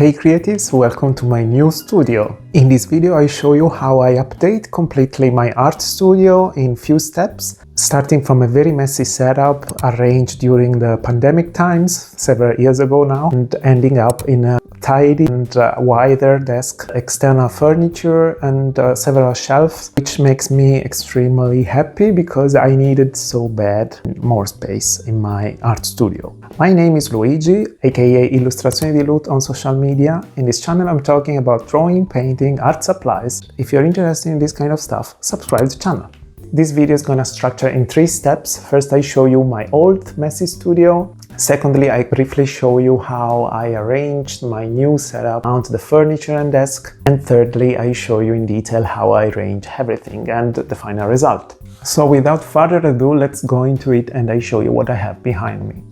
Hey creatives, welcome to my new studio. In this video I show you how I update completely my art studio in few steps, starting from a very messy setup arranged during the pandemic times, several years ago now, and ending up in a tidy and wider desk, external furniture and several shelves, which makes me extremely happy because I needed so bad more space in my art studio. My name is Luigi, aka illustrazionidilut on social media. In this channel I'm talking about drawing, painting, art supplies. If you're interested in this kind of stuff, subscribe to the channel. This video is gonna structure in 3 steps. First I show you my old messy studio. Secondly, I briefly show you how I arranged my new setup onto the furniture and desk. And thirdly, I show you in detail how I arrange everything and the final result. So without further ado, let's go into it and I show you what I have behind me.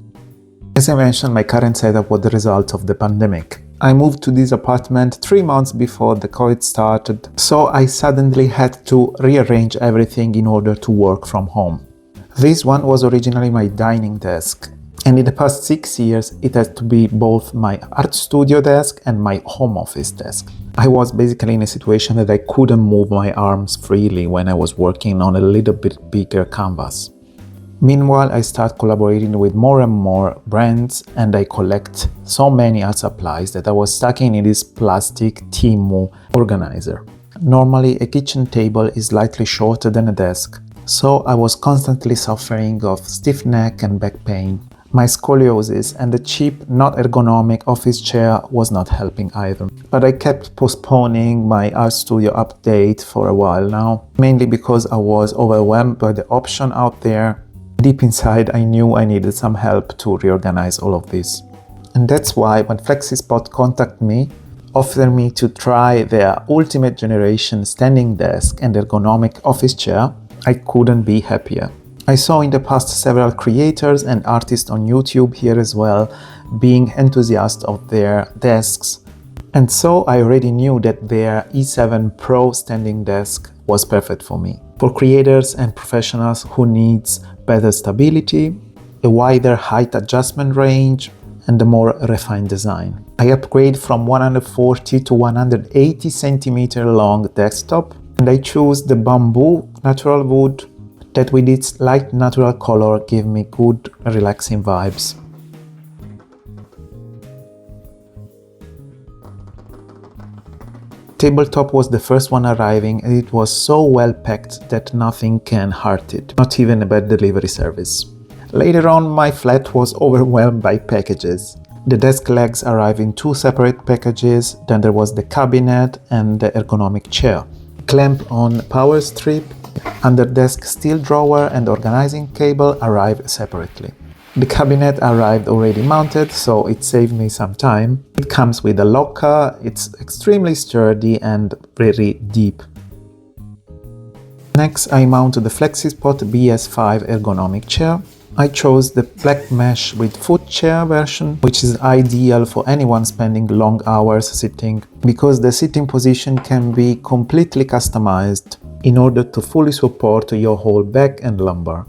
As I mentioned, my current setup was the result of the pandemic. I moved to this apartment 3 months before the COVID started, so I suddenly had to rearrange everything in order to work from home. This one was originally my dining desk, and in the past 6 years it had to be both my art studio desk and my home office desk. I was basically in a situation that I couldn't move my arms freely when I was working on a little bit bigger canvas. Meanwhile, I start collaborating with more and more brands and I collect so many art supplies that I was stuck in this plastic Temu organizer. Normally, a kitchen table is slightly shorter than a desk, so I was constantly suffering of stiff neck and back pain. My scoliosis and the cheap, not ergonomic office chair was not helping either. But I kept postponing my art studio update for a while now, mainly because I was overwhelmed by the option out there. Deep inside, I knew I needed some help to reorganize all of this. And that's why when FlexiSpot contacted me, offered me to try their ultimate generation standing desk and ergonomic office chair, I couldn't be happier. I saw in the past several creators and artists on YouTube here as well being enthusiastic of their desks. And so I already knew that their E7 Pro standing desk was perfect for me. For creators and professionals who needs better stability, a wider height adjustment range, and a more refined design. I upgrade from 140 to 180 cm long desktop, and I choose the bamboo natural wood that with its light natural color give me good relaxing vibes. Tabletop was the first one arriving and it was so well packed that nothing can hurt it, not even a bad delivery service. Later on, my flat was overwhelmed by packages. The desk legs arrived in 2 separate packages, then there was the cabinet and the ergonomic chair. Clamp on power strip, under desk steel drawer and organizing cable arrived separately. The cabinet arrived already mounted, so it saved me some time. It comes with a locker, it's extremely sturdy and very deep. Next, I mounted the FlexiSpot BS5 Ergonomic Chair. I chose the black mesh with foot chair version, which is ideal for anyone spending long hours sitting, because the sitting position can be completely customized in order to fully support your whole back and lumbar.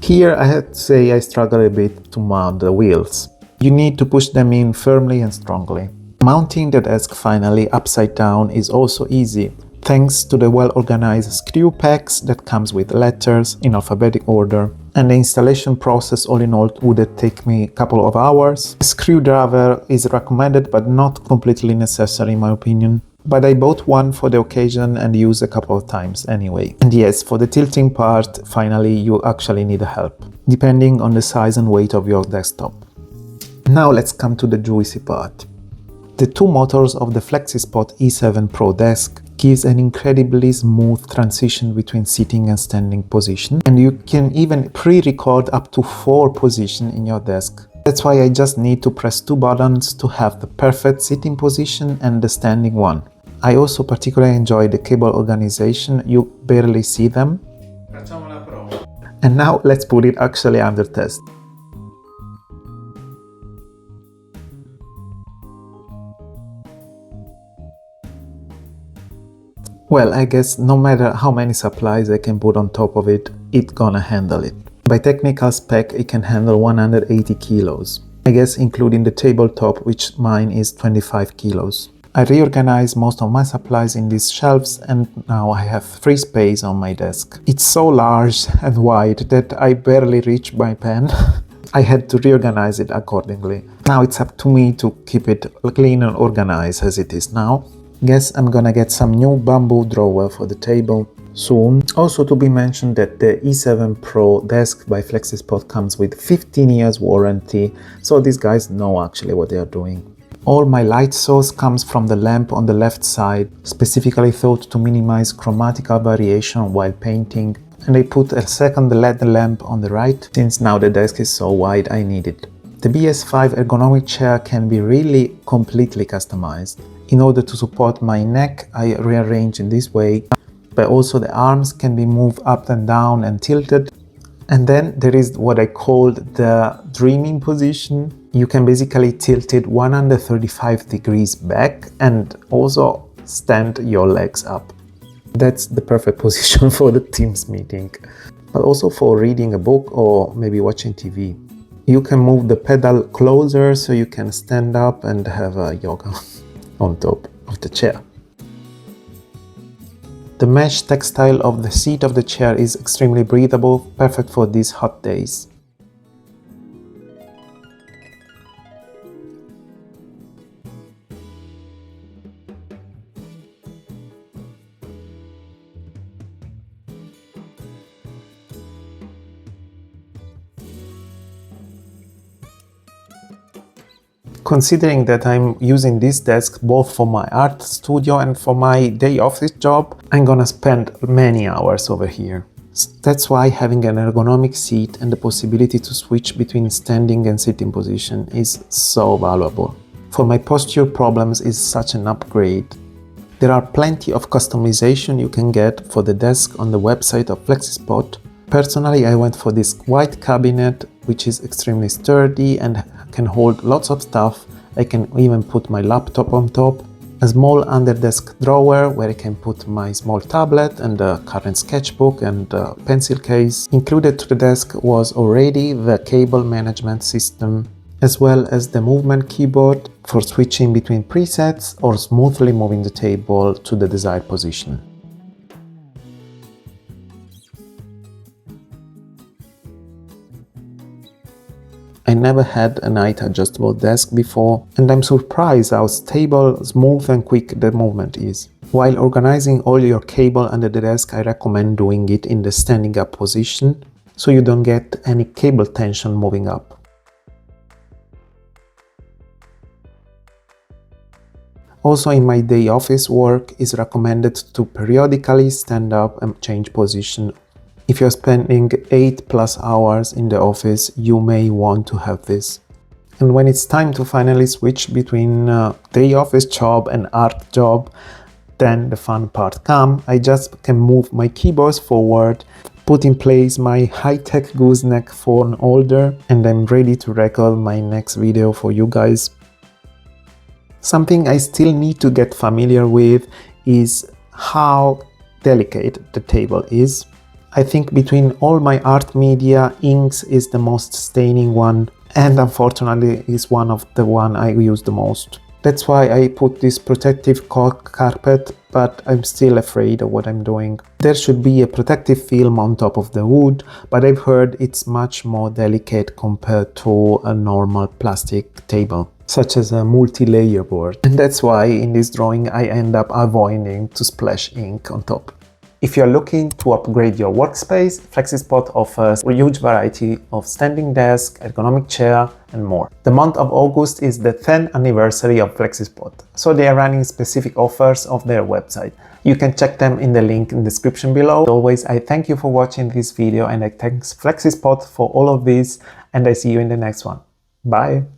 Here I have to say I struggle a bit to mount the wheels. You need to push them in firmly and strongly. Mounting the desk finally upside down is also easy, thanks to the well-organized screw packs that comes with letters in alphabetic order. And the installation process all in all would take me a couple of hours. A screwdriver is recommended but not completely necessary in my opinion. But I bought one for the occasion and used a couple of times anyway. And yes, for the tilting part, finally you actually need help, depending on the size and weight of your desktop. Now let's come to the juicy part. The 2 motors of the FlexiSpot E7 Pro desk gives an incredibly smooth transition between sitting and standing position, and you can even pre-record up to 4 positions in your desk. That's why I just need to press 2 buttons to have the perfect sitting position and the standing one. I also particularly enjoy the cable organization, you barely see them. And now let's put it actually under test. Well, I guess no matter how many supplies I can put on top of it, it's gonna handle it. By technical spec, it can handle 180 kilos. I guess including the tabletop, which mine is 25 kilos. I reorganized most of my supplies in these shelves and now I have free space on my desk. It's so large and wide that I barely reach my pen. I had to reorganize it accordingly. Now it's up to me to keep it clean and organized as it is now. Guess I'm gonna get some new bamboo drawer for the table soon. Also to be mentioned that the E7 Pro desk by FlexiSpot comes with 15 years warranty, so these guys know actually what they are doing. All my light source comes from the lamp on the left side, specifically thought to minimize chromatical variation while painting, and I put a second LED lamp on the right, since now the desk is so wide I need it. The SB5 Ergonomic Chair can be really completely customized. In order to support my neck, I rearrange in this way, but also the arms can be moved up and down and tilted. And then there is what I called the dreaming position. You can basically tilt it 135 degrees back and also stand your legs up. That's the perfect position for the Teams meeting, but also for reading a book or maybe watching TV. You can move the pedal closer so you can stand up and have a yoga on top of the chair. The mesh textile of the seat of the chair is extremely breathable, perfect for these hot days. Considering that I'm using this desk both for my art studio and for my day office job, I'm gonna spend many hours over here. That's why having an ergonomic seat and the possibility to switch between standing and sitting position is so valuable. For my posture problems, it's such an upgrade. There are plenty of customization you can get for the desk on the website of FlexiSpot. Personally, I went for this white cabinet, which is extremely sturdy and can hold lots of stuff. I can even put my laptop on top. A small under-desk drawer where I can put my small tablet and the current sketchbook and pencil case. Included to the desk was already the cable management system, as well as the movement keyboard for switching between presets or smoothly moving the table to the desired position. I never had a height adjustable desk before, and I'm surprised how stable, smooth and quick the movement is. While organizing all your cable under the desk, I recommend doing it in the standing up position, so you don't get any cable tension moving up. Also in my day office work, it's recommended to periodically stand up and change position. If you're spending 8+ hours in the office, you may want to have this. And when it's time to finally switch between day office job and art job, then the fun part comes. I just can move my keyboards forward, put in place my high-tech gooseneck phone holder, and I'm ready to record my next video for you guys. Something I still need to get familiar with is how delicate the table is. I think between all my art media, inks is the most staining one, and unfortunately is one of the one I use the most. That's why I put this protective cork carpet, but I'm still afraid of what I'm doing. There should be a protective film on top of the wood, but I've heard it's much more delicate compared to a normal plastic table, such as a multi-layer board. And that's why in this drawing I end up avoiding to splash ink on top. If you're looking to upgrade your workspace, FlexiSpot offers a huge variety of standing desk, ergonomic chair, and more. The month of August is the 10th anniversary of FlexiSpot, so they are running specific offers of their website. You can check them in the link in the description below. As always, I thank you for watching this video and I thank FlexiSpot for all of this, and I see you in the next one. Bye!